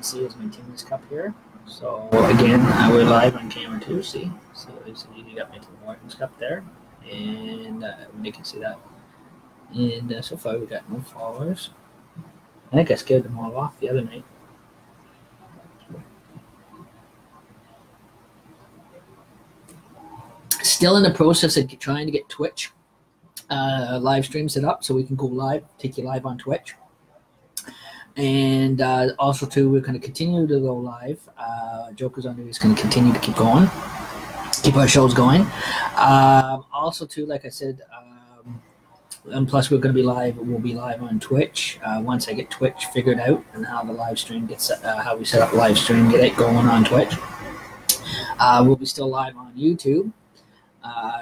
see is my Timmins Cup here. So again, we're live on camera too. See, so you got my Tim Hortons Cup there, and you can see that. And so far we got no followers. I think I scared them all off the other night. Still in the process of trying to get Twitch live stream set up so we can go live, take you live on Twitch. And also, too, we're going to continue to go live. Jokers on Duty is going to continue to keep going, keep our shows going. Also, too, like I said, and plus we're going to be live. We'll be live on Twitch once I get Twitch figured out and how the live stream gets, how we set up live stream, get it going on Twitch. We'll be still live on YouTube.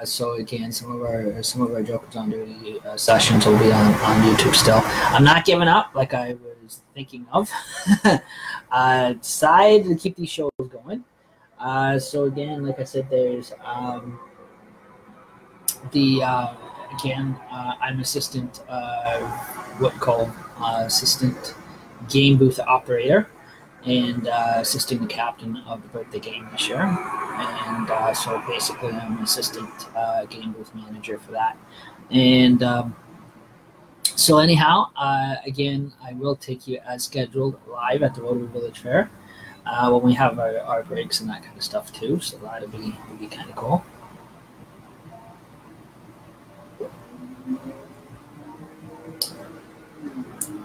So again, some of our Jokers on Duty sessions will be on YouTube still. I'm not giving up like I was thinking of. Decided to keep these shows going. So again, like I said, there's I'm assistant assistant game booth operator, and assisting the captain of the birthday game this year. And so basically I'm an assistant game booth manager for that. And so anyhow, again, I will take you as scheduled live at the Rotary Village Fair when we have our breaks and that kind of stuff too. So that'll be kind of cool.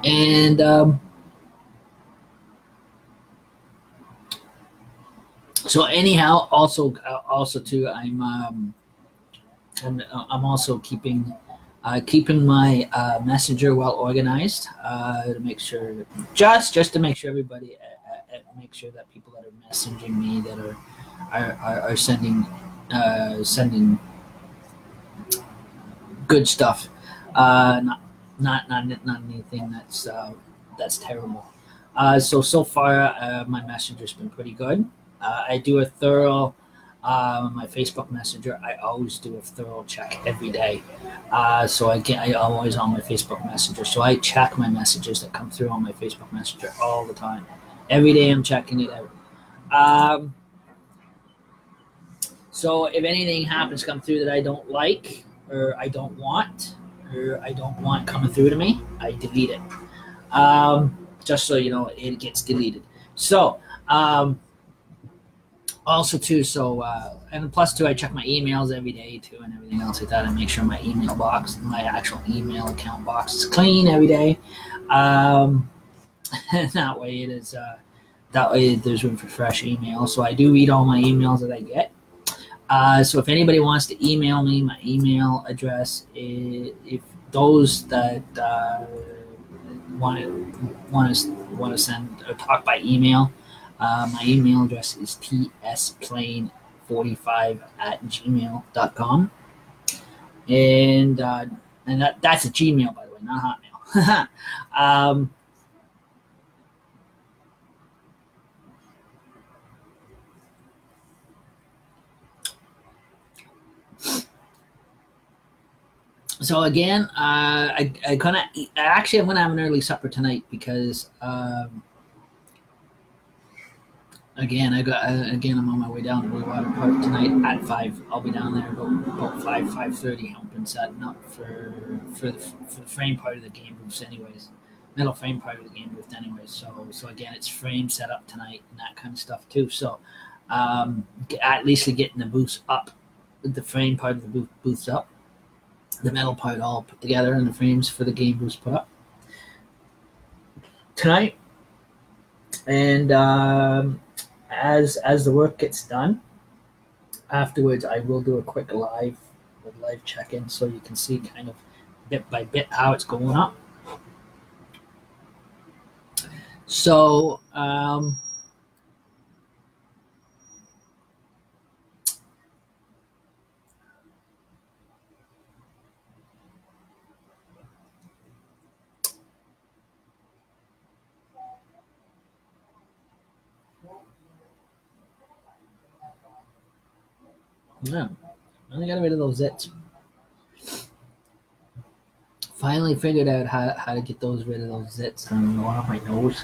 And so anyhow, also too, I'm also keeping my messenger well organized to make sure, just to make sure everybody, make sure that people that are messaging me that are sending good stuff, not anything that's terrible. So far, my messenger's been pretty good. I do a thorough, my Facebook Messenger, I always do a thorough check every day. So I'm always on my Facebook Messenger. So I check my messages that come through on my Facebook Messenger all the time. Every day I'm checking it out. So if anything happens to come through that I don't like, or I don't want coming through to me, I delete it. Just so you know, it gets deleted. So, also too, and plus too, I check my emails every day too, and everything else like that, and make sure my email box, my actual email account box, is clean every day. And that way it is. That way there's room for fresh email. So I do read all my emails that I get. So if anybody wants to email me, my email address is, if those that want to send or talk by email. My email address is tsplane45@gmail.com, and that's a Gmail, by the way, not Hotmail. So again, I'm gonna have an early supper tonight because. Again, I'm on my way down to Blue Water Park tonight at 5. I'll be down there about 5:30, helping setting up for the frame part of the game booth, anyways. Metal frame part of the game booth, anyways. So again, it's frame set up tonight and that kind of stuff too. So at least getting the booths up, the frame part of the booths up, the metal part all put together, and the frames for the game booths put up tonight. And as the work gets done, afterwards I will do a quick live check-in so you can see kind of bit by bit how it's going up. So yeah, I only got rid of those zits. Finally figured out how to get rid of those zits and going on my nose.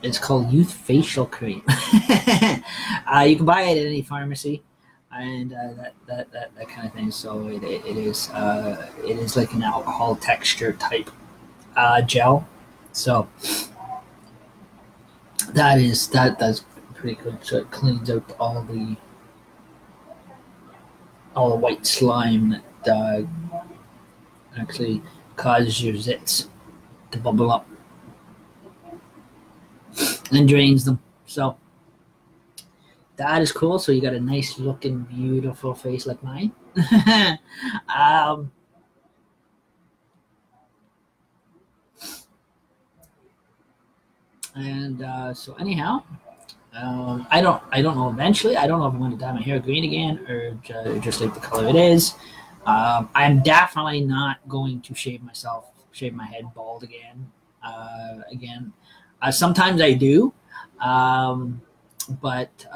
It's called Youth Facial Cream. You can buy it at any pharmacy, and that kind of thing. So it is like an alcohol texture type gel. So that's pretty good. So it cleans out all the white slime that actually causes your zits to bubble up and drains them. So that is cool. So you got a nice looking, beautiful face like mine. So anyhow, I don't know. Eventually, I don't know if I'm going to dye my hair green again or just like the color it is. I'm definitely not going to shave my head bald again. Sometimes I do, but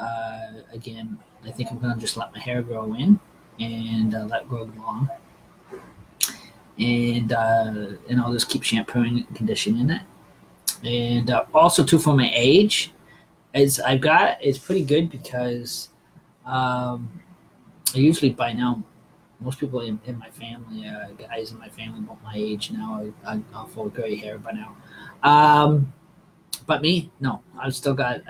again, I think I'm going to just let my hair grow in and let it grow long, and I'll just keep shampooing and conditioning it. And also too, for my age, it's pretty good because I usually by now, most people in my family, guys in my family about my age now, I'll full gray hair by now. But me, no, I still got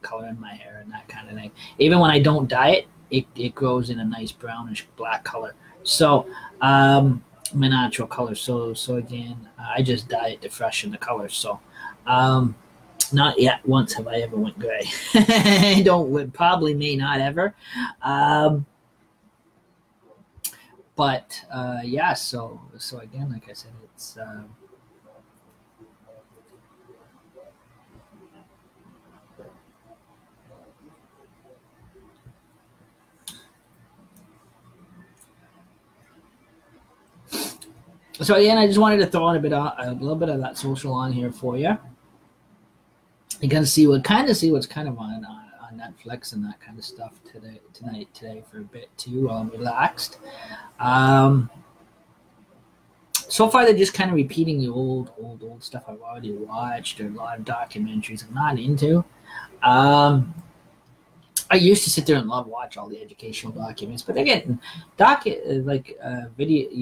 color in my hair and that kind of thing. Even when I don't dye it grows in a nice brownish black color. So my natural color. So again, I just dye it to freshen the color. So not yet once have I ever went gray. Probably may not ever. But yeah, so again, like I said, it's so again, I just wanted to throw in a little bit of that social on here for you. You can see what's kind of on Netflix and that kind of stuff today for a bit too. Relaxed. So far, they're just kind of repeating the old stuff I've already watched, or a lot of documentaries I'm not into. I used to sit there and watch all the educational documents, but they're getting video,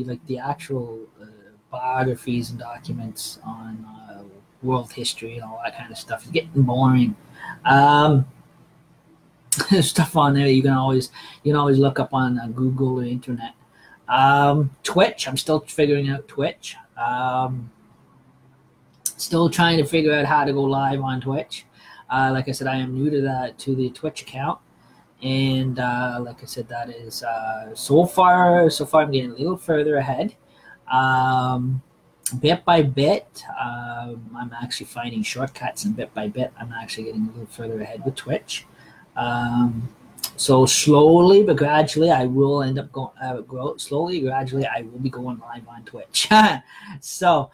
like the actual biographies and documents on world history and all that kind of stuff is getting boring. There's stuff on there you can always look up on Google or internet. Twitch, I'm still figuring out Twitch. Still trying to figure out how to go live on Twitch. Like I said, I am new to the Twitch account, and like I said, that is so far I'm getting a little further ahead. Bit by bit, I'm actually finding shortcuts, and bit by bit, I'm actually getting a little further ahead with Twitch. So slowly but gradually, I will end up gradually, I will be going live on Twitch. So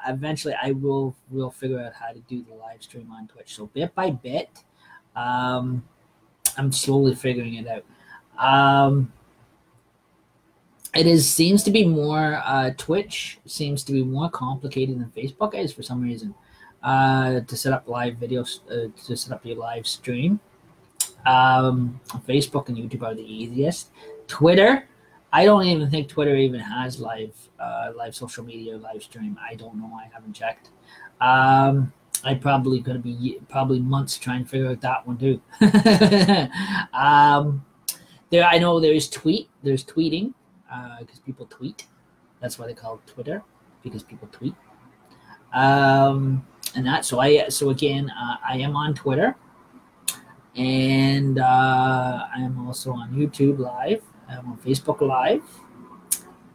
eventually, I will figure out how to do the live stream on Twitch. So bit by bit, I'm slowly figuring it out. Seems to be more Twitch seems to be more complicated than Facebook is for some reason. To set up live videos, to set up your live stream. Facebook and YouTube are the easiest. Twitter, I don't even think Twitter even has live social media live stream. I don't know. I haven't checked. I probably going to be months trying to figure out that one too. I know there's tweeting because people tweet. That's why they call it Twitter, because people tweet. And that so again, I am on Twitter. And I'm also on YouTube Live. I'm on Facebook Live.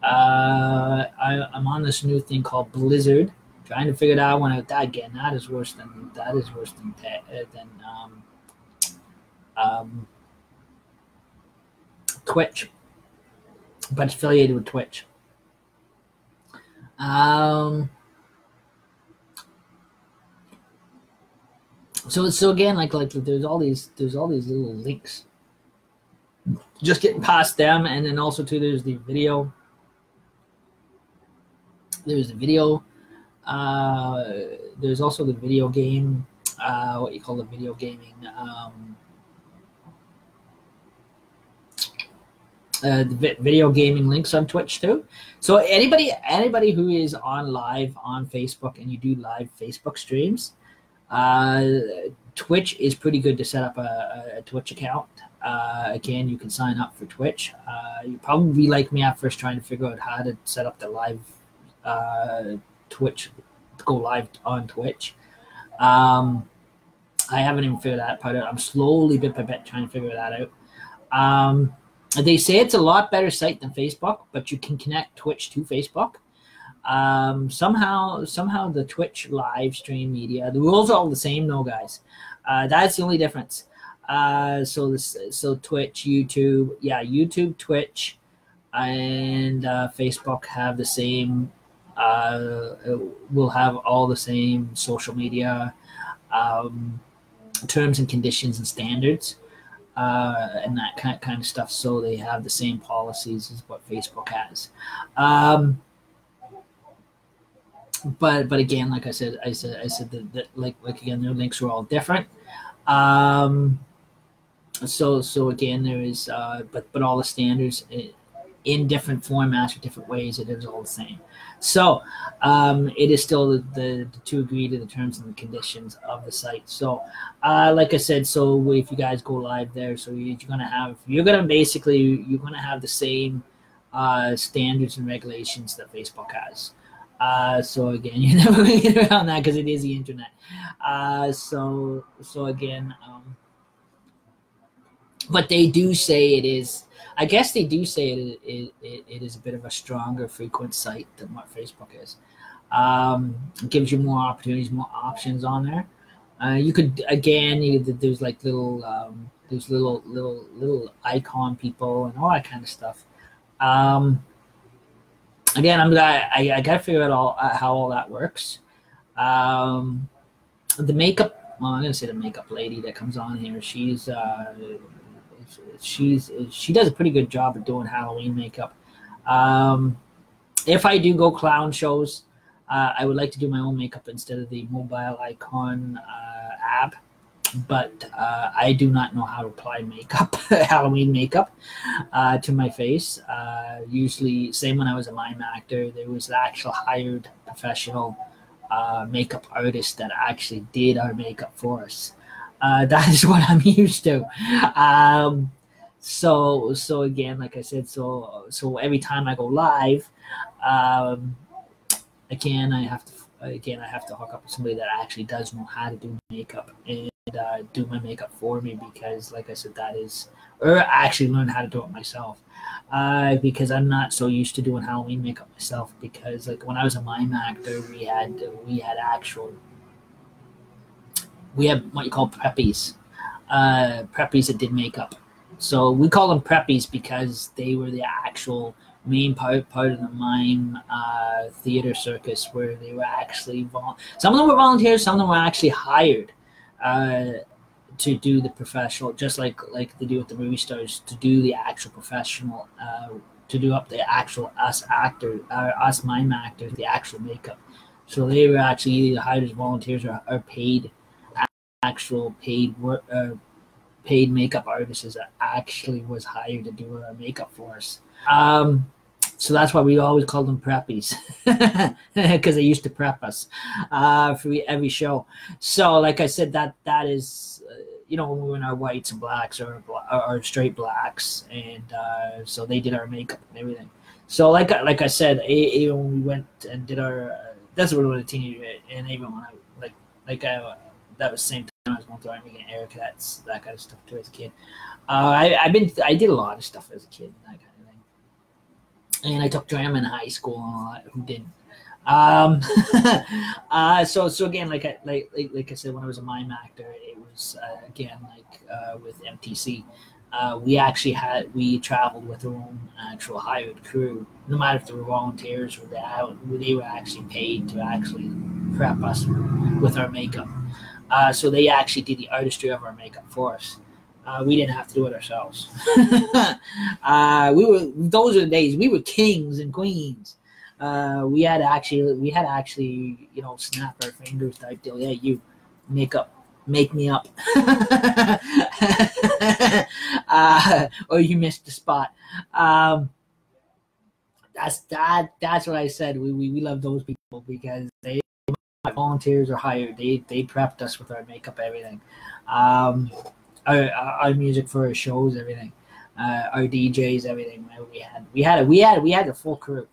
I'm on this new thing called Blizzard, trying to figure that one out. Again, that is worse than Twitch, but it's affiliated with Twitch. So again, like there's all these little links. Just getting past them, and then also too, there's the video. There's also the video game what you call the video gaming. The video gaming links on Twitch too. So anybody who is on live on Facebook and you do live Facebook streams, Twitch is pretty good to set up a Twitch account. Again, you can sign up for Twitch. You probably be like me at first, trying to figure out how to set up the live Twitch, to go live on Twitch. I haven't even figured that part out. I'm slowly, bit by bit, trying to figure that out. They say it's a lot better site than Facebook, but you can connect Twitch to Facebook. Somehow the Twitch live stream media, the rules are all the same though, guys. That's the only difference. So Twitch, YouTube, YouTube, Twitch, and Facebook have the same. Will have all the same social media terms and conditions and standards. And that kind of stuff, so they have the same policies as what Facebook has. But again, like I said that like again, their links are all different. So again, there is but all the standards in different formats or different ways, it is all the same. So it is still the to agree to the terms and the conditions of the site. So like I said, so if you guys go live there, so you're gonna have the same standards and regulations that Facebook has. So again, you're never going to get around that because it is the internet. So again, but they do say it is. I guess they do say it is a bit of a stronger, frequent site than what Facebook is. It gives you more opportunities, more options on there. You could there's like little icon people and all that kind of stuff. Again, I gotta figure out how all that works. The makeup. Well, I'm gonna say the makeup lady that comes on here. She does a pretty good job of doing Halloween makeup. If I do go clown shows, I would like to do my own makeup instead of the mobile icon app. But I do not know how to apply makeup, Halloween makeup, to my face. Usually, same when I was a mime actor, there was an actual hired professional makeup artist that actually did our makeup for us. That is what I'm used to. So again, like I said, so every time I go live, again I have to hook up with somebody that actually does know how to do makeup and do my makeup for me, because like I said, or actually learn how to do it myself, because I'm not so used to doing Halloween makeup myself, because like when I was a mime actor, we had what you call preppies that did makeup. So we call them preppies because they were the actual main part of the mime theater circus, where they were actually some of them were volunteers, some of them were actually hired to do the professional, just like they do with the movie stars, to do the actual professional, to do up the actual us mime actors, the actual makeup. So they were actually either hired as volunteers or paid paid makeup artists that actually was hired to do our makeup for us. So that's why we always call them preppies, because they used to prep us for every show. So like I said, that is, when we were in our whites and blacks or straight blacks, and so they did our makeup and everything. So like I said, even when we went and did our, that's what we were a teenager, and even when that was the same time I was going through making haircuts, that kind of stuff too as a kid. I did a lot of stuff as a kid, that kind of thing. And I took drama in high school and all that. Who didn't? So again, like I said, when I was a mime actor, it was again with MTC. We traveled with our own actual hired crew. No matter if they were volunteers or they were actually paid to actually prep us with our makeup. So they actually did the artistry of our makeup for us. We didn't have to do it ourselves. Those are the days. We were kings and queens. We had actually, snap our fingers type deal. Yeah, you makeup make me up. Or you missed the spot. That's what I said. We love those people because they volunteers are hired. They prepped us with our makeup, everything. Our music for our shows, everything. Our DJs, everything. We had a full crew.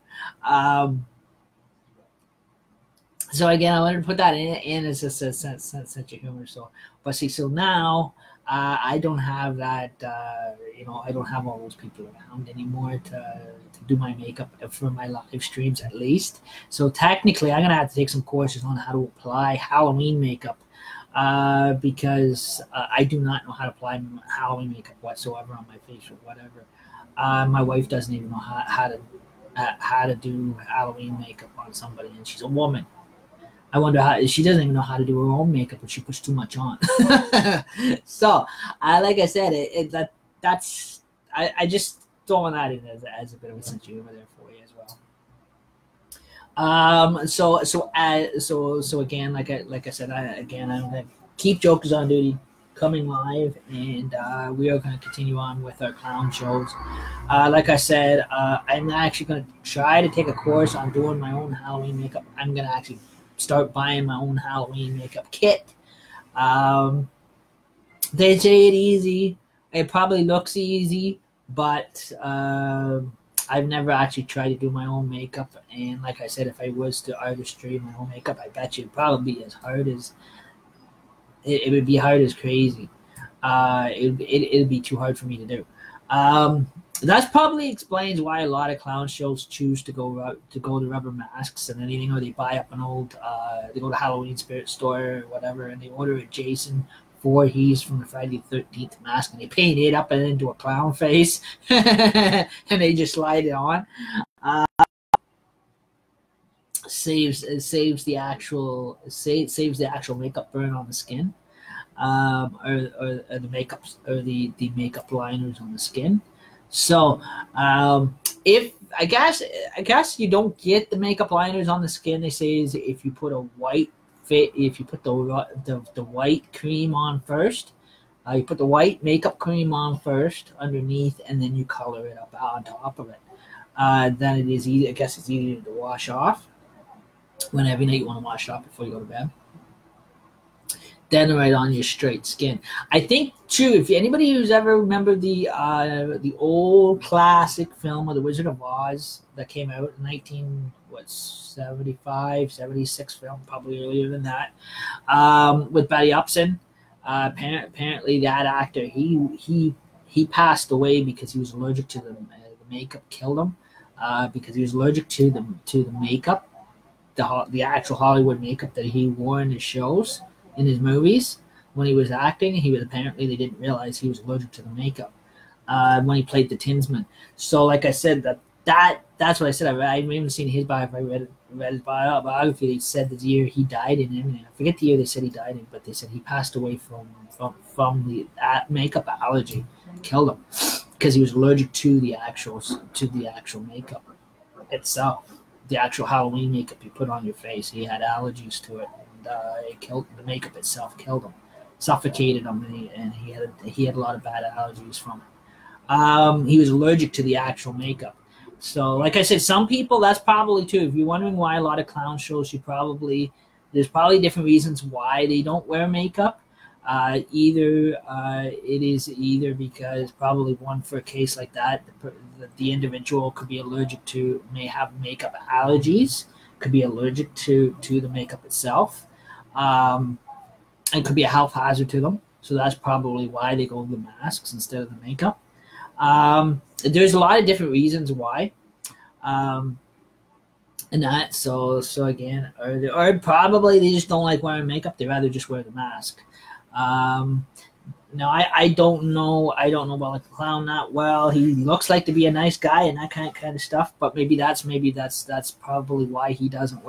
So again, I wanted to put that in as just a sense of humor. So, but see, so now I don't have that. I don't have all those people around anymore to do my makeup for my live streams, at least. So technically, I'm gonna have to take some courses on how to apply Halloween makeup because I do not know how to apply Halloween makeup whatsoever on my face or whatever. My wife doesn't even know how to do Halloween makeup on somebody, and she's a woman. I wonder how she doesn't even know how to do her own makeup, but she puts too much on. So, like I said, I just throwing that in as a bit of a sense of humor there for you as well. So again, like I said, I'm gonna keep Jokers on Duty coming live, and we are going to continue on with our clown shows. Like I said, I'm actually going to try to take a course on doing my own Halloween makeup. I'm going to actually start buying my own Halloween makeup kit. They say it's easy. It probably looks easy, but I've never actually tried to do my own makeup. And like I said, if I was to artistry my own makeup, I bet you it'd probably be as hard as it would be hard as crazy. It'd be too hard for me to do. That probably explains why a lot of clown shows choose to go to rubber masks and anything, or they buy up an old, they go to Halloween Spirit store or whatever, and they order a Jason Voorhees from the Friday the 13th mask, and they paint it up and into a clown face, and they just slide it on. Saves the actual makeup burn on the skin, or the makeup liners on the skin. So if I guess you don't get the makeup liners on the skin, they say, is if you put the white cream on first. You put the white makeup cream on first underneath, and then you color it up on top of it. Then it is easy. I guess it's easier to wash off. When every night you want to wash it off before you go to bed. Then right on your straight skin. I think too, if anybody who's ever remembered the old classic film of The Wizard of Oz that came out in 75, 76 film, probably earlier than that, with Betty Upson. Apparently that actor he passed away because he was allergic to the makeup. Killed him because he was allergic to the makeup. The actual Hollywood makeup that he wore in his shows, in his movies, when he was acting, they didn't realize he was allergic to the makeup when he played the Tinsman. So, like I said, that's what I said. I haven't even seen his biography. I read his biography. They said the year he died in, and I forget the year they said he died in, but they said he passed away from the makeup allergy, killed him because he was allergic to the actual makeup itself. The actual Halloween makeup you put on your face, he had allergies to it, and it killed the makeup itself. Killed him, suffocated him, and he had a lot of bad allergies from it. He was allergic to the actual makeup. So, like I said, some people, that's probably too. If you're wondering why a lot of clown shows, there's probably different reasons why they don't wear makeup. It is either because probably one, for a case like that, the individual could be allergic to, may have makeup allergies, could be allergic to the makeup itself, and could be a health hazard to them. So that's probably why they go with the masks instead of the makeup. There's a lot of different reasons why. And that, so again, or probably they just don't like wearing makeup. They rather just wear the mask. No, I don't know. I don't know about like the clown that well. He looks like to be a nice guy and that kind of stuff. But maybe that's probably why he doesn't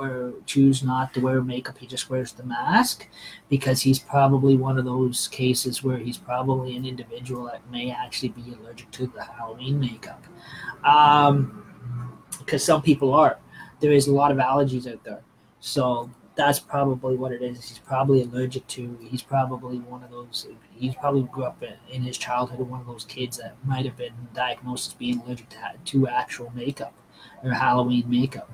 choose not to wear makeup. He just wears the mask because he's probably one of those cases where he's probably an individual that may actually be allergic to the Halloween makeup. Because some people are. There is a lot of allergies out there. So that's probably what it is. He's probably allergic to. He's probably one of those. He's probably grew up in his childhood one of those kids that might have been diagnosed as being allergic to actual makeup or Halloween makeup.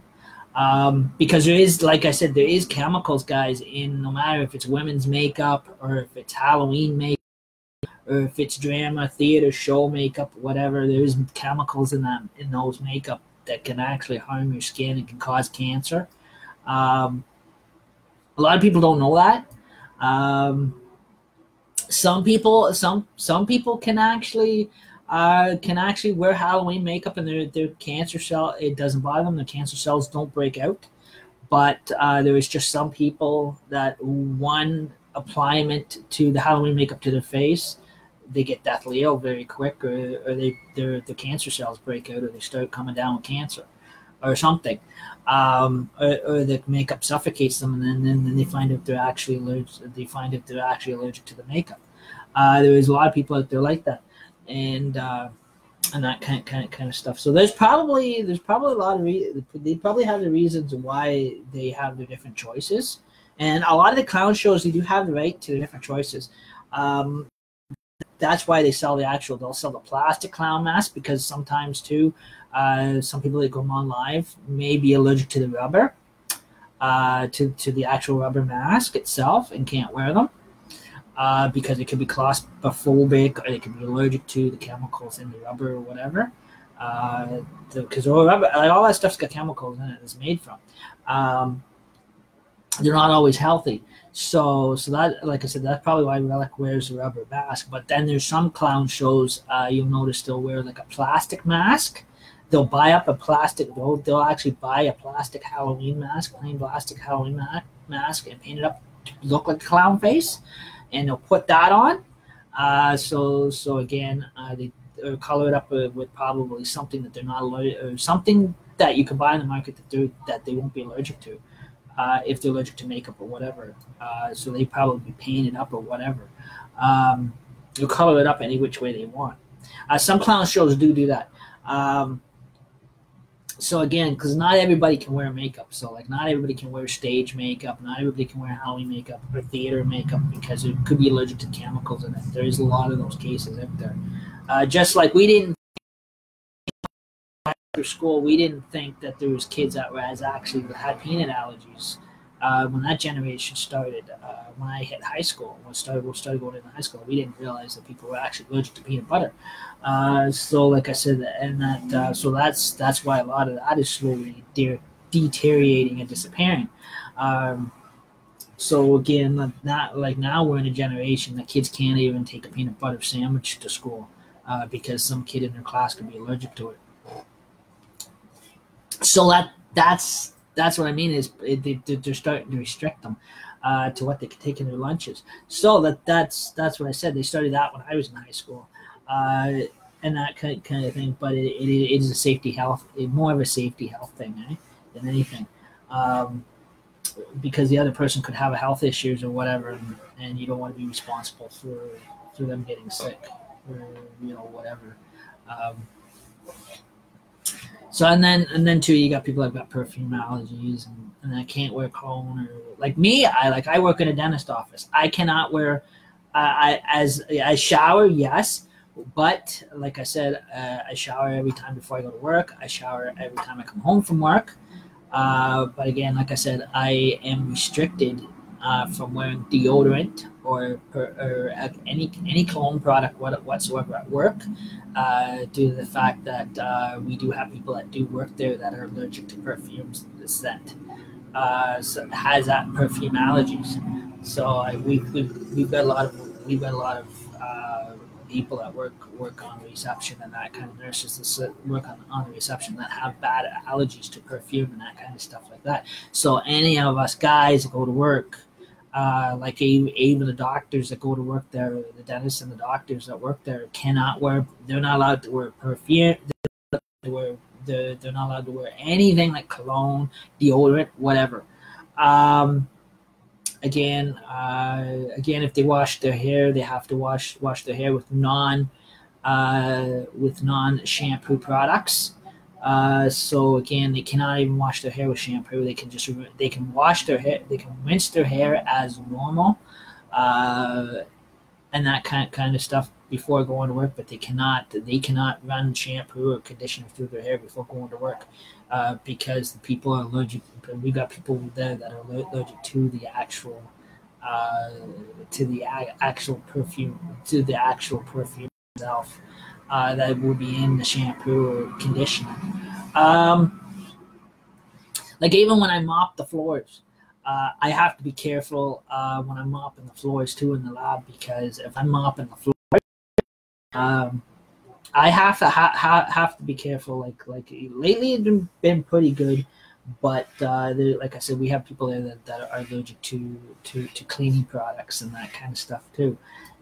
Because there is, like I said, there is chemicals, guys, in no matter if it's women's makeup or if it's Halloween makeup or if it's drama, theater, show makeup, whatever. There's chemicals in those makeup that can actually harm your skin and can cause cancer. A lot of people don't know that. Some people can actually wear Halloween makeup and their cancer cell, it doesn't bother them. The cancer cells don't break out. But there is just some people that one applyment to the Halloween makeup to their face, they get deathly ill very quick, or their cancer cells break out, or they start coming down with cancer or something, or the makeup suffocates them, and then they find out they're actually allergic. They find out they're actually allergic to the makeup. There is a lot of people out there like that, and that kind of stuff. So there's probably a lot of they probably have the reasons why they have their different choices, and a lot of the clown shows, they do have the right to the different choices. That's why they'll sell the plastic clown mask, because sometimes too, some people that go on live may be allergic to the rubber, to the actual rubber mask itself, and can't wear them, because it could be claustrophobic, or they could be allergic to the chemicals in the rubber or whatever. Because rubber, like, all that stuff's got chemicals in it it's made from. They're not always healthy. So that, like I said, that's probably why Relic wears a rubber mask. But then there's some clown shows, you'll notice they'll wear like a plastic mask. They'll buy up a plastic, they'll actually buy a plastic Halloween mask, plain plastic Halloween mask, and paint it up to look like a clown face. And they'll put that on. So again, they color it up with probably something that they're not allergic, or something that you can buy in the market that they won't be allergic to. If they're allergic to makeup or whatever. So they probably paint it up or whatever. They'll color it up any which way they want. Some clown shows do that. So again, because not everybody can wear makeup. So like not everybody can wear stage makeup. Not everybody can wear Halloween makeup or theater makeup, because it could be allergic to chemicals in it. There's a lot of those cases out there. Just like we didn't, after school, we didn't think that there was kids that had peanut allergies. When that generation started, when I hit high school, when we started going into high school, we didn't realize that people were actually allergic to peanut butter. So like I said, and so that's why a lot of that is slowly deteriorating and disappearing. So again, now we're in a generation that kids can't even take a peanut butter sandwich to school, because some kid in their class could be allergic to it. So that's what I mean, is they're starting to restrict them to what they can take in their lunches. So that's what I said. They started that when I was in high school, and that kind of thing. But it is a safety health, more of a safety health thing, than anything, because the other person could have a health issues or whatever, and you don't want to be responsible for them getting sick, or whatever. So and then too, you got people that've got perfume allergies and I can't wear cologne, or like me, I work in a dentist office. I cannot wear I shower, yes, but like I said, I shower every time before I go to work. I shower every time I come home from work. But again, like I said, I am restricted from wearing deodorant or any cologne product whatsoever at work, due to the fact that we do have people that do work there that are allergic to perfumes. The scent has that perfume allergies. So we've got a lot of people that work on reception, and that kind of nurses that work on the reception that have bad allergies to perfume and that kind of stuff like that. So any of us guys that go to work, like even the doctors that go to work there, the dentists and the doctors that work there they're not allowed to wear perfume. They're not allowed to wear anything like cologne, deodorant, whatever. Again, if they wash their hair, they have to wash their hair with non shampoo products. So again, they cannot even wash their hair with shampoo. They can wash their hair, they can rinse their hair as normal, and that kind of stuff before going to work. But they cannot run shampoo or conditioner through their hair before going to work, because the people are allergic. We got people there that are allergic to the actual perfume, itself, that will be in the shampoo or conditioner. Like even when I mop the floors, I have to be careful when I'm mopping the floors too in the lab, because if I'm mopping the floor, I have to be careful. Like lately, it's been pretty good, but like I said, we have people there that are allergic to cleaning products and that kind of stuff too,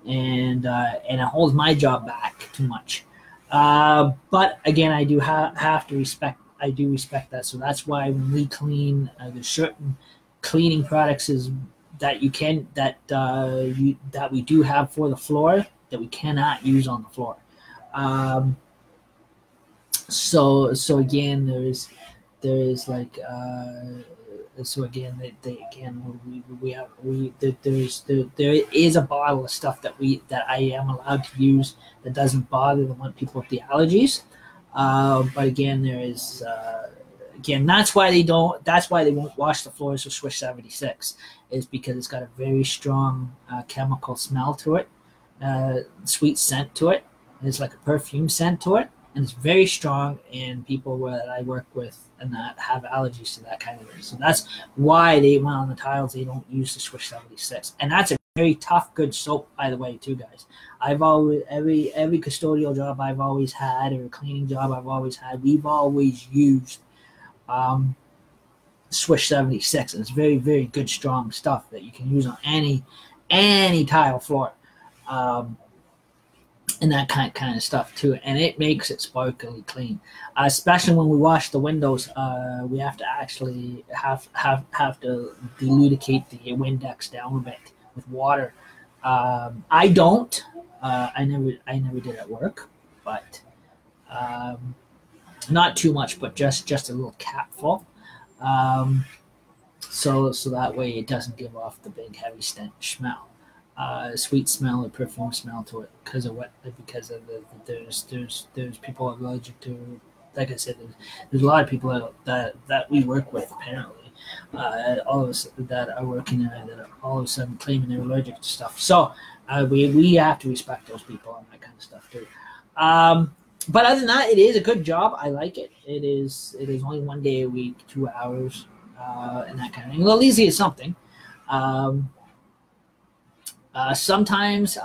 and it holds my job back too much. But again, I do have to respect. I do respect that. So that's why when we clean, there's certain cleaning products that we do have for the floor that we cannot use on the floor. So again, there is like so again there is a bottle of stuff that I am allowed to use that doesn't bother the one people with the allergies. But again, there is that's why they won't wash the floors with Swiss 76, is because it's got a very strong chemical smell to it, sweet scent to it. It's like a perfume scent to it, and it's very strong. And people that I work with and that have allergies to that kind of thing. So that's why they went on the tiles. They don't use the Swiss 76, and that's a very tough, good soap, by the way, too, guys. I've always every custodial job I've always had, or cleaning job I've always had, we've always used Swiss 76, and it's very, very good, strong stuff that you can use on any tile floor, and that kind of stuff too. And it makes it sparkly clean, especially when we wash the windows. We have to actually have to delubricate the Windex down a bit with water. I don't. I never did at work, but not too much, but just a little capful. So that way it doesn't give off the big heavy stench smell, sweet smell or perfume smell to it, because of there's people allergic to. Like I said, there's a lot of people that we work with, apparently. All of us that are working there that are all of a sudden claiming they're allergic to stuff. So we have to respect those people and that kind of stuff too. But other than that, it is a good job. I like it. It is only 1 day a week, 2 hours, and that kind of thing. Well, at least it's something. Sometimes,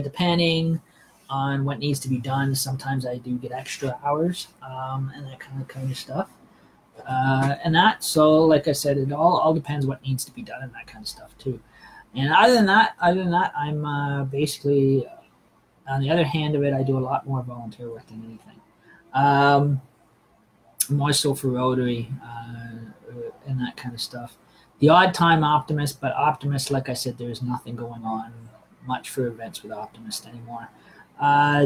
depending on what needs to be done, sometimes I do get extra hours, and that kind of stuff. And that, so like I said, it all depends what needs to be done and that kind of stuff too. And other than that, I'm basically, on the other hand of it, I do a lot more volunteer work than anything. More so for Rotary and that kind of stuff. The odd time Optimist, but Optimist, like I said, there's nothing going on much for events with Optimist anymore.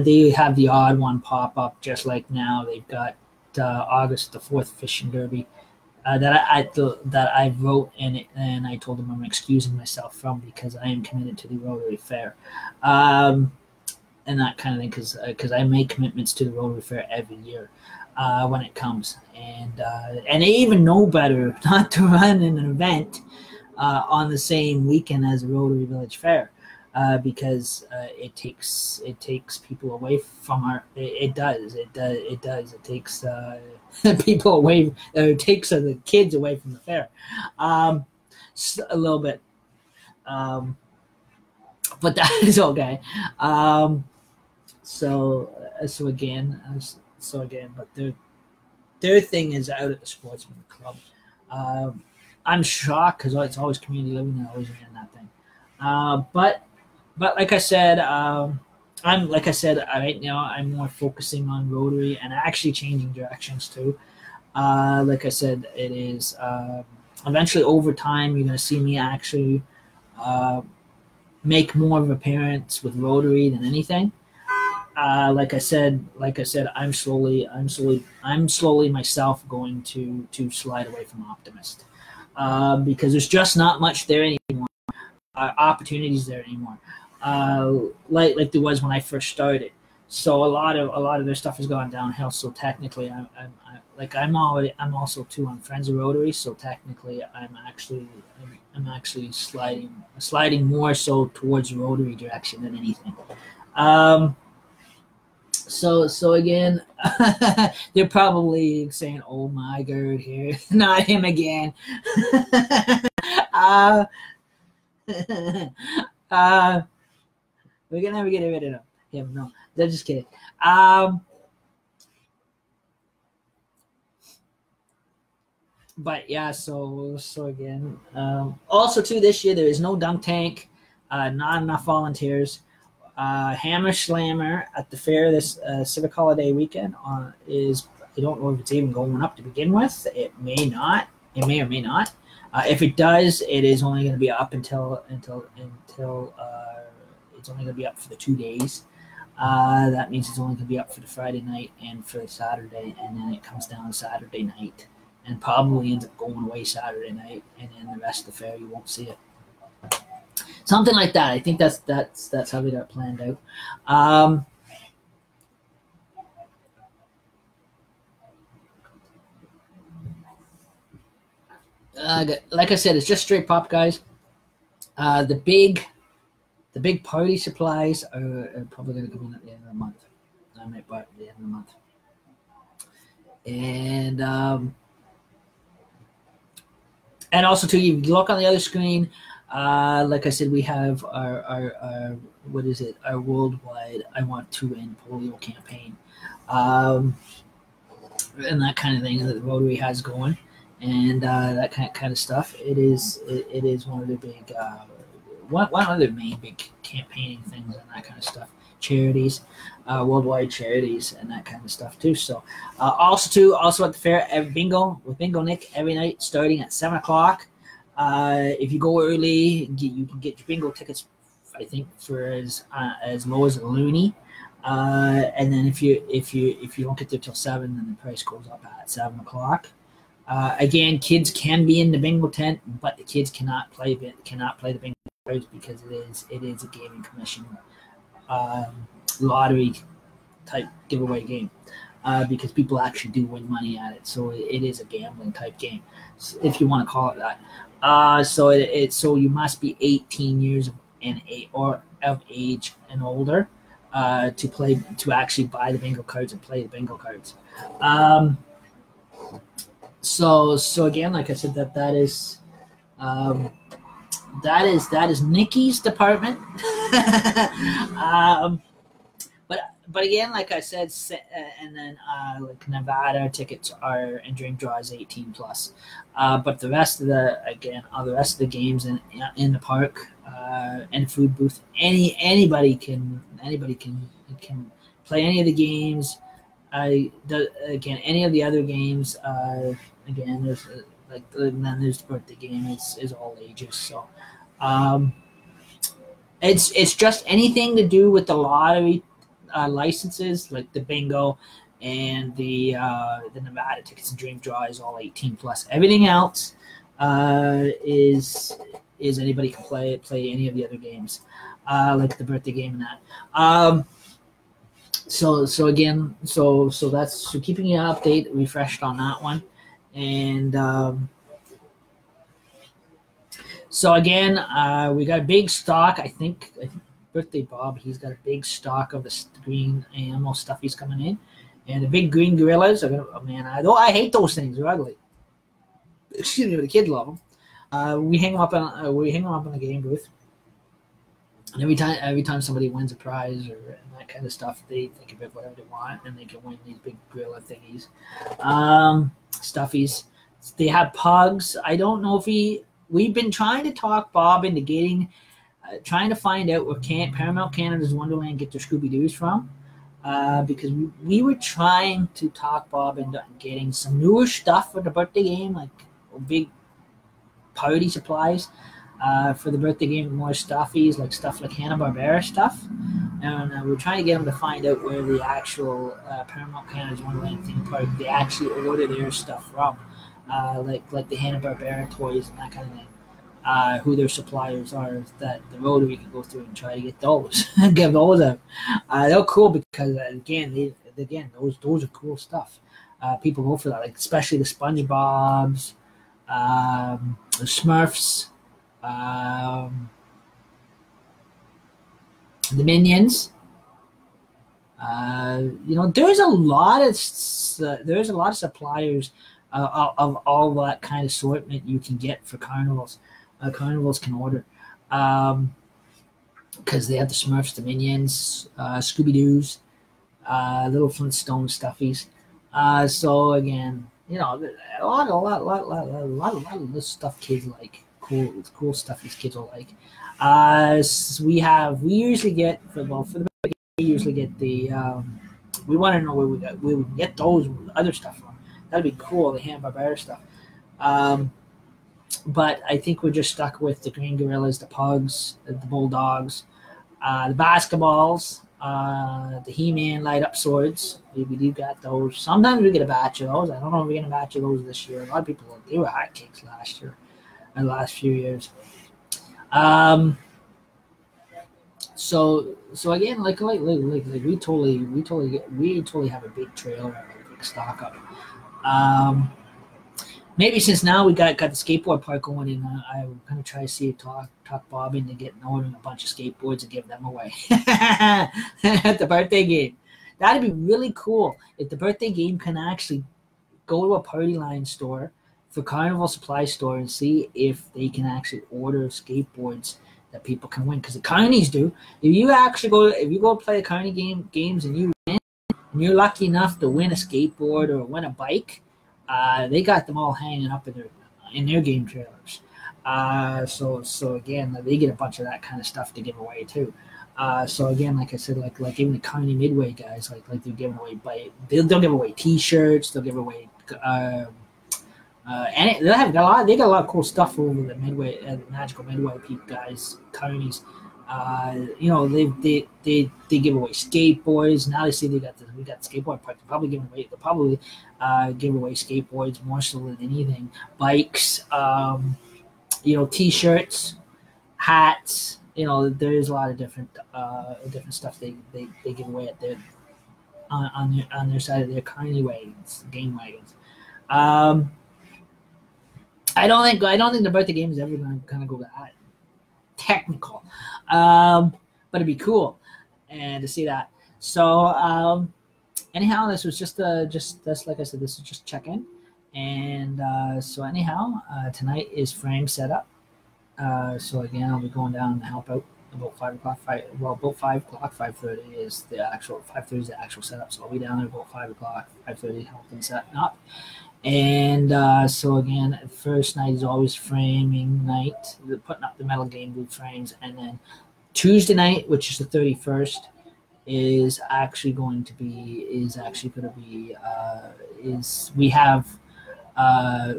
They have the odd one pop up, just like now. They've got August the 4th Fishing Derby that I wrote in it, and I told them I'm excusing myself from, because I am committed to the Rotary Fair, and that kind of thing, because I make commitments to the Rotary Fair every year when it comes, and they even know better not to run an event on the same weekend as the Rotary Village Fair. Because it takes people away from our. It does. It takes people away. It takes the kids away from the fair, a little bit. But that is okay. So again, but their thing is out at the Sportsman Club. I'm shocked, because it's always community living. They're always in that thing. But like I said, right now I'm more focusing on Rotary and actually changing directions too. Like I said, it is eventually over time you're going to see me actually make more of an appearance with Rotary than anything. like I said, I'm slowly myself going to slide away from Optimist, because there's just not much there anymore, opportunities there anymore, like there was when I first started. So a lot of their stuff has gone downhill. So technically, I'm also too on Friends of Rotary. So technically, I'm actually sliding more so towards Rotary direction than anything. So again, they're probably saying, "Oh my God, here, not him again." We're gonna never get rid of him. No, they're just kidding. But yeah, so again, also too, this year there is no dunk tank, not enough volunteers. Hammer Slammer at the fair this Civic Holiday weekend is, I don't know if it's even going up to begin with. It may not. It may or may not. If it does, it is only going to be up until it's only going to be up for the 2 days. That means it's only going to be up for the Friday night and for the Saturday, and then it comes down Saturday night, and probably ends up going away Saturday night, and then the rest of the fair you won't see it. Something like that. I think that's how they got planned out. Like I said, it's just straight pop, guys. The big party supplies are probably going to come in at the end of the month. I might buy it at the end of the month. And also too, you look on the other screen. Like I said, we have our what is it? Our worldwide I Want to End Polio campaign, and that kind of thing that the Rotary has going, and that kind of stuff. It is one of the big one of the main big campaigning things and that kind of stuff. Charities, worldwide charities, and that kind of stuff too. So also at the fair, bingo with Bingo Nick every night starting at 7:00. If you go early, you can get your bingo tickets, I think, for as low as a loonie. And then if you don't get there till 7, then the price goes up at 7:00. Again, kids can be in the bingo tent, but the kids cannot play the bingo cards because it is a gaming commission lottery type giveaway game. Because people actually do win money at it, so it is a gambling type game, if you want to call it that. So you must be 18 years of age and older to actually buy the bingo cards and play the bingo cards. So again, like I said, that is Nikki's department. But again, like I said, and then like Nevada tickets are and drink draws 18 plus. But the rest of the games in the park and food booth, anybody can play any of the games. Again, any of the other games. Again, there's and then there's the birthday game. Is all ages. So it's just anything to do with the lottery. Licenses like the bingo and the Nevada tickets and dream draw is all 18 plus. Everything else is anybody can play any of the other games, like the birthday game and that. So that's keeping you refreshed on that one, and so again, we got a big stock. I think Birthday Bob, he's got a big stock of the green animal stuff he's coming in, and the big green gorillas are gonna. Oh man, I hate those things. They're ugly. Excuse me, but the kids love them. We hang them up in the game booth, and every time somebody wins a prize or that kind of stuff, they can pick whatever they want, and they can win these big gorilla thingies, stuffies. They have pugs. I don't know if we've been trying to talk Bob into getting. Trying to find out where Paramount Canada's Wonderland get their Scooby-Doos from, because we were trying to talk Bob into getting some newer stuff for the birthday game, like big party supplies for the birthday game, more stuffies, like stuff like Hanna-Barbera stuff, and we're trying to get them to find out where the actual Paramount Canada's Wonderland theme park they actually order their stuff from, like the Hanna-Barbera toys and that kind of thing. Who their suppliers are, that the Rotary can go through and try to get those and give those out. They're cool because again, those are cool stuff. People go for that, like especially the SpongeBob's, the Smurfs, the Minions. There's a lot of suppliers of all that kind of assortment you can get for carnivals. Carnivals can order because they have the Smurfs, the Minions, Scooby-Doo's, little Flintstone stuffies. So again, a lot of this stuff kids like. Cool stuff these kids will like. We usually get for the we usually get the. We want to know where we can get those other stuff from. That'd be cool. The Hanna-Barbera stuff. But I think we're just stuck with the Green Gorillas, the Pugs, the Bulldogs, the basketballs, the He-Man light-up swords. We do got those. Sometimes we get a batch of those. I don't know if we're getting a batch of those this year. A lot of people, they were hotcakes last year, the last few years. So again, like we totally have a big trailer, a big stock up. Maybe since now we got the skateboard park going, and I'm gonna try to see talk Bob into getting ordering a bunch of skateboards and give them away at the birthday game. That'd be really cool if the birthday game can actually go to a Party Line store for Carnival Supply Store and see if they can actually order skateboards that people can win. Because the carnies do. If you go play the carny games and you win, and you're lucky enough to win a skateboard or win a bike. They got them all hanging up in their game trailers. So again, they get a bunch of that kind of stuff to give away too. So again, like I said, like even the Carney Midway guys, like they're giving away they'll give away T-shirts, they'll give away and they got a lot of cool stuff over the Midway, Magical Midway guys, Carnies. They give away skateboards. Now they say we got the skateboard park. They'll probably give away skateboards more so than anything. Bikes, T-shirts, hats. There's a lot of different stuff they give away at their on their side of their carny wagons, game wagons. I don't think the birthday game is ever going to kind of go that technical, but it'd be cool and to see that. So anyhow, this was just like I said, this is just check-in, and so anyhow, tonight is frame setup. So again, I'll be going down and help out about 5 o'clock. About 5 o'clock, 5:30 is the actual 5:30 is the actual setup. So I'll be down there about 5 o'clock, 5:30, helping setting up. And so again, first night is always framing night, putting up the metal game booth frames, and then Tuesday night, which is the 31st, is going to be we have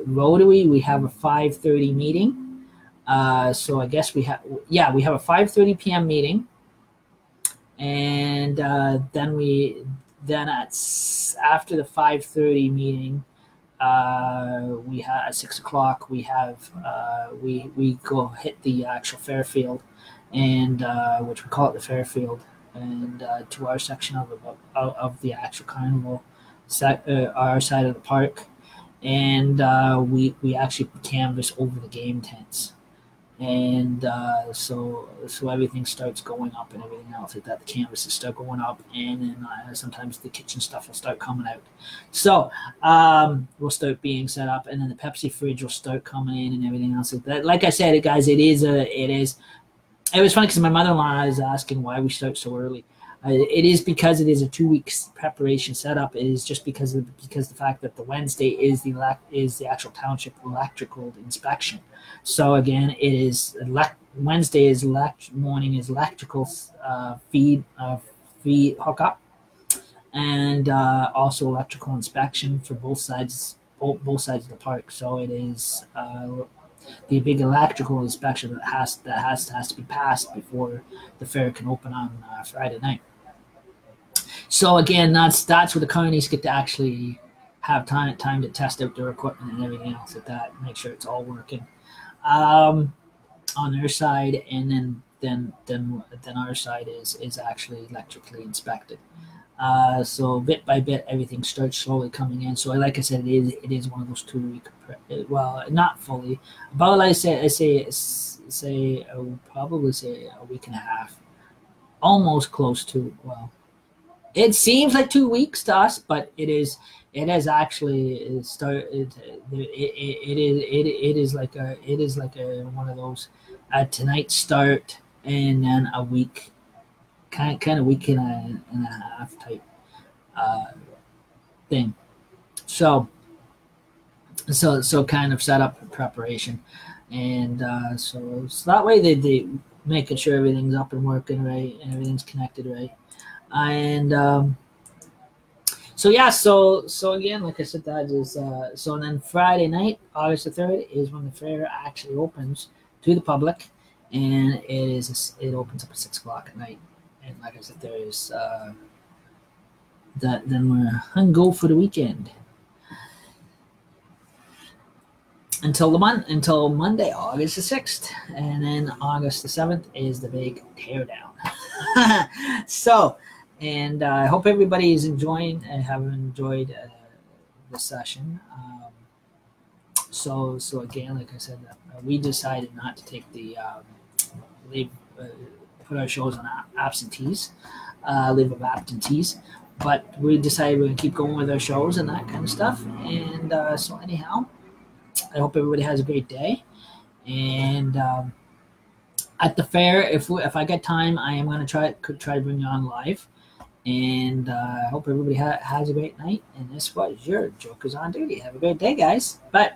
Rotary. We have a 5:30 meeting. So I guess we have a 5:30 p.m. meeting, and then after the 5:30 meeting. We have at 6 o'clock. We have we go hit the actual Fairfield, and which we call it the Fairfield, and to our section of the actual carnival, our side of the park, and we actually canvas over the game tents, and so everything starts going up and everything else like that. The canvases start going up, and then sometimes the kitchen stuff will start coming out. So we'll start being set up, and then the Pepsi fridge will start coming in and everything else like that. Like I said, guys, it was funny because my mother-in-law is asking why we start so early. It is because it is a 2 weeks preparation setup. It is just because the fact that the Wednesday is the actual township electrical inspection. So again, it is Wednesday is morning is electrical feed hookup, and also electrical inspection for both sides of the park. So it is the big electrical inspection that has to be passed before the fair can open on Friday night. So again, that's where the counties get to actually have time to test out their equipment and everything else like that, make sure it's all working on their side, and then our side is actually electrically inspected. So bit by bit, everything starts slowly coming in. So like I said, it is one of those 2 week. Well, not fully, about I would probably say a week and a half, almost close to. Well, it seems like 2 weeks to us, but it is actually it is like a one of those tonight start and then a week. Kind of week and a half type thing. So kind of set up preparation, and so that way they making sure everything's up and working right and everything's connected right, and so yeah, so again, like I said, that is so then Friday night, August the 3rd, is when the fair actually opens to the public, and it opens up at 6 o'clock at night. And like I said, there's then we're on go for the weekend until Monday, August the 6th, and then August the 7th is the big teardown. So, and I hope everybody is enjoying and have enjoyed the session. So again, like I said, we decided not to take the put our shows on absentees, leave of absentees, but we decided we're going to keep going with our shows and that kind of stuff. And so anyhow, I hope everybody has a great day. And at the fair, if I get time, I am going to try to bring you on live. And I hope everybody has a great night. And this was your Jokers on Duty. Have a great day, guys. Bye.